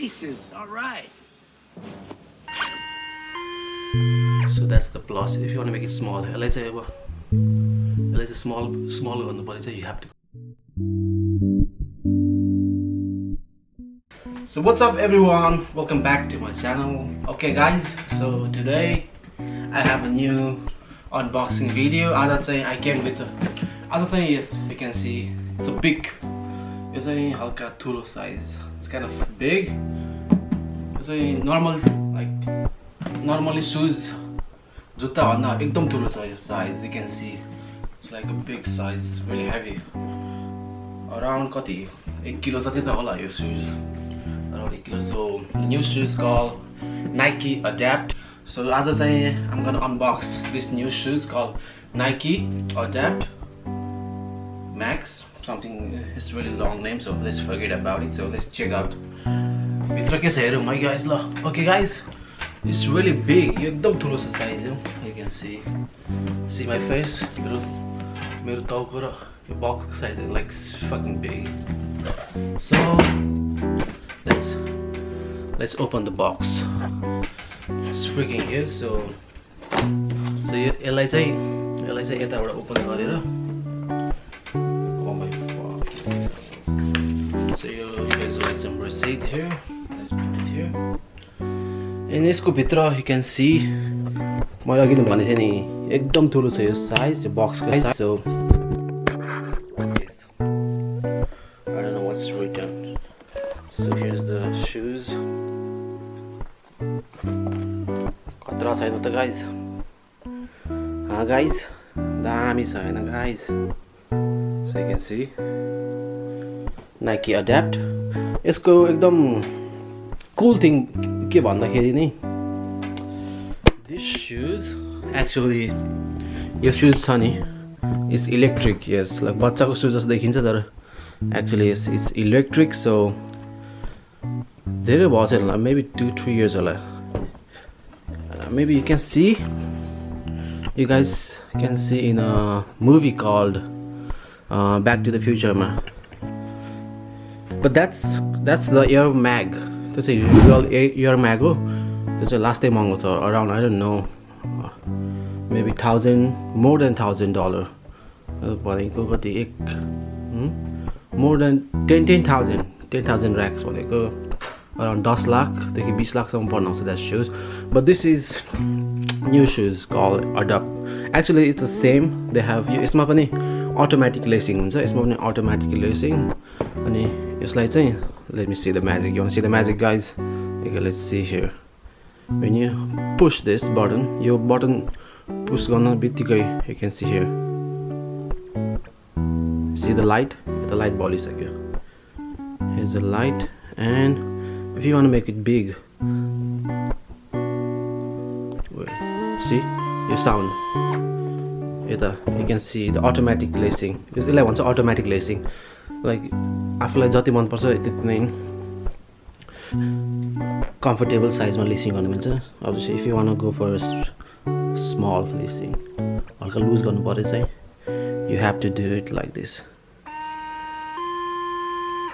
laces. All right. So that's the plus. If you want to make it small, let's say small one, but you have to. So what's up everyone, welcome back to my channel. Okay guys, so today I have a new unboxing video. Other thing I came with other thing is, you can see it's a big, it's a halka thulo size. It's kind of big. It's a normal, like normally shoes जुत्ता भन्दा एकदम ठुलो छ यो size. You can see it's like a big size, really heavy. Around कति 1 kilo जति त होला यो shoes. Around 1 kilo. So the new shoes called Nike Adapt. So आज चाहिँ I'm gonna unbox this new shoes called Nike Adapt Max something. It's really long name, so let's forget about it. So let's check out भित्र के छ हेरौँ है guys ल. Okay guys, it's really big. एकदम ठुलो छ size हो. You can see my face. मेरो टाउको र यो box को size is like fucking big. So let's open the box. It's freaking huge. So यसलाई चाहिँ यताबाट ओपन गरेर, oh my fuck. So you guys write some receipt here. Let's put it here. And यसको भित्र you can see मैले अघि नै भनेको थिएँ नि एकदम ठुलो छ यो साइज, यो बक्सको size. So I don't know what's written. So here's the shoes. खतरा छैन त guys? Guys, दामी छ हैन guys? So you can see Nike Adapt. यसको एकदम cool thing के भन्दाखेरि नि, this shoes actually yo shoes छ नि is electric. Yes, like बच्चाको shoes जस्तो देखिन्छ तर actually it's electric. So धेरै भयो छैन, maybe 2-3 years होला. Maybe you can see, you guys can see in a movie called Back to the Future ma. But that's the Air Mag. That's a real Air Mag हो. त्यो चाहिँ last time महँगो छ, around I don't know maybe more than $1,000. भनेको कति more than 10,000 racks भनेको around 10 लाखदेखि 20 लाखसम्म पर्न आउँछ that shoes. But this is new shoes called Adapt. Actually it's the same. They have यसमा पनि automatic lacing हुन्छ, यसमा पनि automatic lacing. अनि यसलाई चाहिँ, let me see the magic. You want to see the magic guys? Okay, let's see here. When you push this button, your button push गर्न बित्तिकै you can see here. See the light? The light बलिसक्यो. Here's the light. And if you want to make it big, see your sound. You can see the automatic lacing. यसलाई भन्छ automatic lacing. Like आफूलाई जति मन पर्छ त्यति नै comfortable size मा lacing गर्न मिल्छ. Obviously if you want to go for a small lacing, हल्का लुज गर्नु पर्यो चाहिँ, you have to do it like this.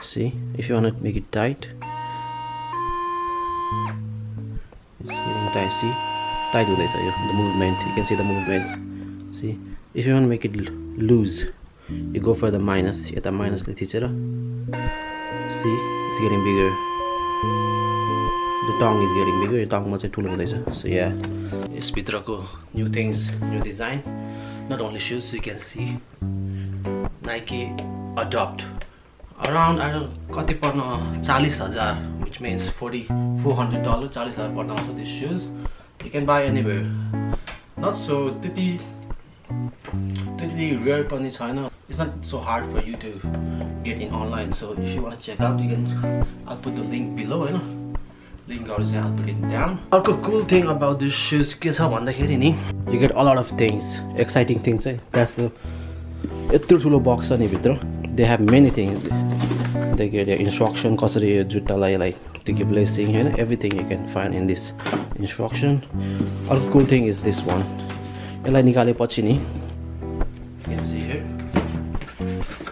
See, if you want to make it tight, it's getting tight. See, tight हुँदैछ यो, the movement. You can see the movement. See, if you want to make it loose, you go for the minus. यता minus ले थिचेर, see, it's getting bigger. The tongue is getting bigger. Yo tongue मा चाहिँ ठुलो हुँदैछ. So yeah, yes भित्रको new things, new design. Not only shoes, you can see Nike Adapt. Around I don't कति पर्न 40,000, which means $400. 40,000 पर्न आउँछ these shoes. You can buy anywhere. Not so त्यति rare पनि छैन. It's not so hard for you to get in online. So if you want to check out, you can. I'll put the link below. You know, link or I'll put it down. अर्को cool thing about this shoes के छ भन्दाखेरि नि, you get a lot of things, exciting things. That's the यत्रो ठुलो बक्स छ नि भित्र. They have many things. They get their instruction, कसरी जुत्तालाई like to keep lacing, you know, everything you can find in this instruction. Another cool thing is this one. यसलाई निकालेपछि नि, you can see here.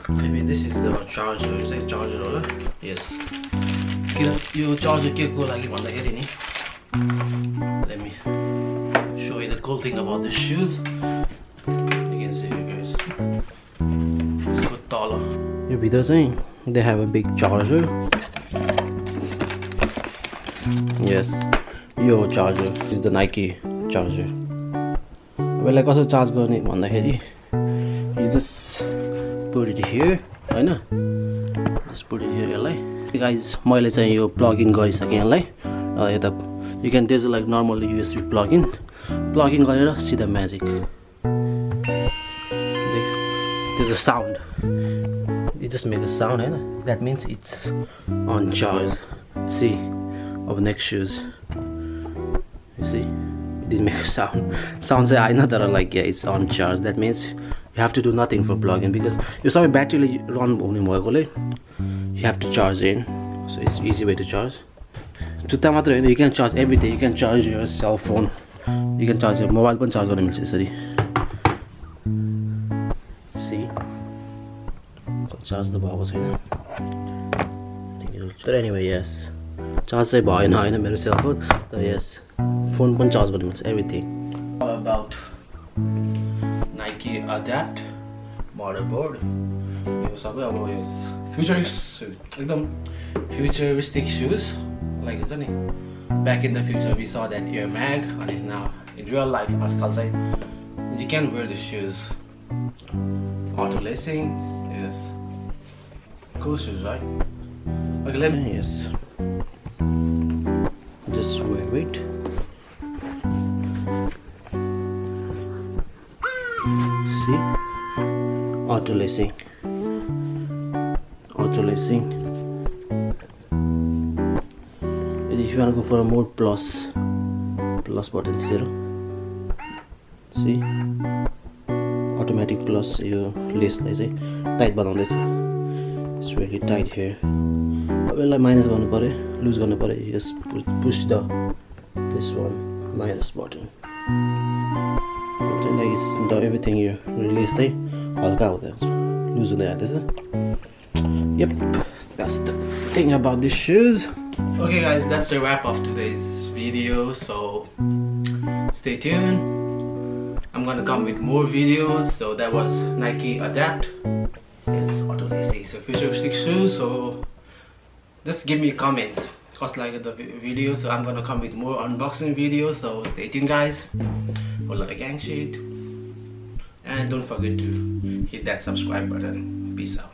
Maybe this is the charger. Is that charger or yes? Yo charger के को लागि भन्दाखेरि नि let me show you the cool thing about the shoes. You can see here guys. यसको तल यो भित्र चाहिँ they have a big charger. Yes, yo charger is the Nike charger. यसलाई कसरी चार्ज गर्ने भन्दाखेरि you just put it here, Hahn? Just put it here यसलाई. Guys, मैले चाहिँ यो plug in गरिसकेँ यसलाई. यता you can there's like normal USB plug in गरेर सिधा magic. There's a sound. It just makes a sound, Hahn? That means it's on charge. See, of next shoes. You see? It didn't make a sound. Sounds I know that are like yeah, it's on charge. That means you have to do nothing for plug-in because you saw battery run हुने भएकोले you have to charge in. So it's easy way to charge. जुत्ता मात्र हैन, you can charge everything. You can charge your cell phone. You can charge your mobile पनि charge गर्न मिल्छ यसरी. See? Charge the भएको छैन. But anyway, yes. Charge चाहिँ भएन हैन मेरो cell phone. So yes. Phone पनि charge गर्न मिल्छ everything. All about Nike Adapt motherboard. यो सबै अब यो futuristic shoes. Like it's funny. Back in the future we saw that Air Mag, and now in real life आजकल चाहिँ you can wear the shoes. Auto lacing, yes. Cool shoes, right? Okay, let me yes. Just wait. See? Auto lacing. If you want to go for a more plus button 0. See? Automatic plus yo Leslie चाहिँ tight बनाउँदैछ. It's really tight here. अब यसलाई minus गर्नु पर्यो, लुज गर्नु पर्यो. Just push this one minus button. So like it's everything here release चाहिँ हल्का हुँदै हुन्छ, लुज हुँदै जाँदैछ. Yep, that's the thing about these shoes. Okay guys, that's the wrap of today's video, so stay tuned. I'm gonna come with more videos. So that was Nike Adapt. It's auto lacing, so futuristic shoes. So just give me comments cause like the video, so I'm gonna come with more unboxing videos, so stay tuned guys. For a lot of gang shit, and don't forget to hit that subscribe button. Peace out.